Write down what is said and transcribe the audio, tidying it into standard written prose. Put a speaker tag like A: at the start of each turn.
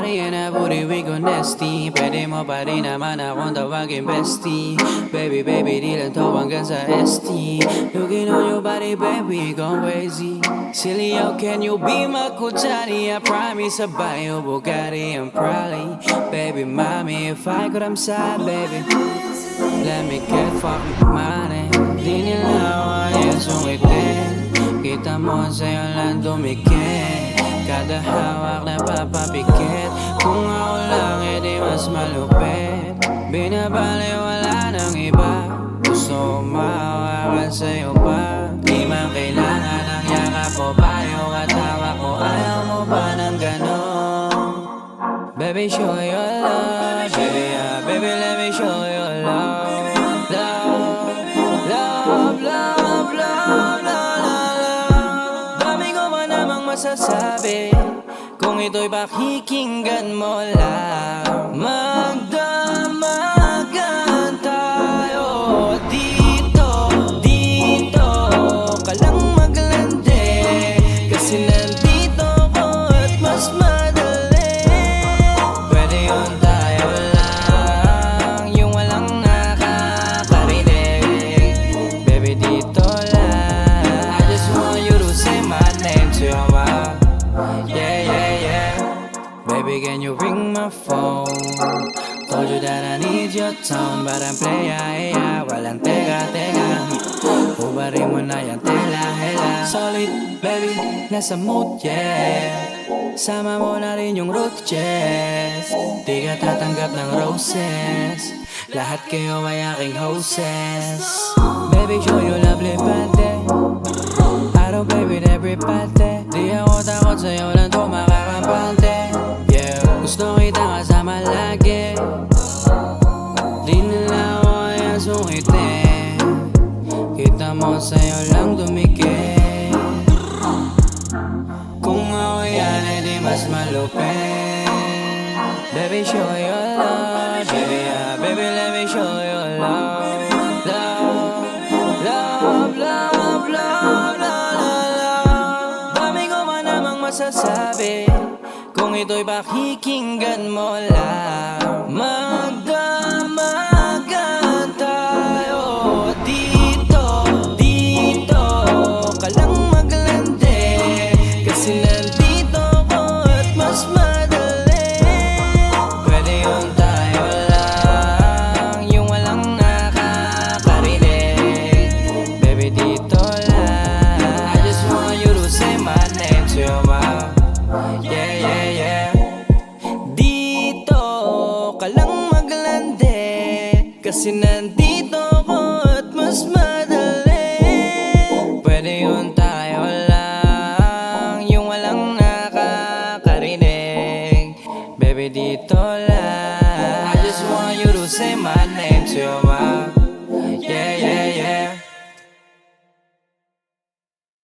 A: body and a booty, we go nasty. Pwede mo pa rin naman akong tawagin bestie. Baby, baby, di lang to hanggang sa ST. Looking on your body, baby, gone crazy. Silly, how can you be my kuchani? I promise I'll buy you Bugatti and probably. Baby, mommy, if I could, I'm sad, baby. Let me get fucking money. Di nila kaya sungitin. Kita mo sa'yo lang dumikit. Kada hawak na papapikit. Kung ako lang edi mas malupit. Binabali wala nang iba. Gusto mahawakan sa'yo pa. Di man kailangan ng yakap mo. Payo at hawak mo. Ayaw mo ba ng ganon? Baby, show your love. Baby, baby, let me show your love. Love, love, love, love, love, love. Dami ko man namang masasabi kung ito'y pakikinggan mo lang. Magdamagan tayo dito, dito ka lang maglandi. Kasi nandito ko at mas madali. Pwede yun tayo lang, yung walang nakakarinig. Baby, dito lang. I just want you to say my name to your mouth. Yeah, yeah, yeah. Baby, can you ring my phone? Told you that I need your tone, but I'm playa, yeah. Walang teka-teka. Hubarin mo na yung tela-hela. Solid, baby, nasa mood, yeah. Sama mo na rin yung root chest. Di ka tatanggap ng roses. Lahat kayo ay aking hostess. Baby, show you lovely pante. I don't play with everybody. Di ako takot sa'yo lang to makakampante. Yeah, gusto kita kasama lagi. Di nila ako kaya sungitin. Kita mo sa'yo lang dumikit. Kung ako yan edi mas malupit. Baby, show your love. Baby, baby, let me show your love. Love, love, love, love, love. Dami ko man namang masasabi kung ito'y pakikinggan mo lang. Magdamagan tayo dito, dito ka lang maglandi. Kasi nandito ko at mas madali. Pwede yun tayo lang, yung walang nakakarinig. Baby, dito lang. I just want you to say my name to your mouth. Yeah, yeah, yeah. Dito ka lang maglandi. Kasi nandito ko at mas madali. Pwede yun tayo lang, yung walang nakakarinig. Baby, dito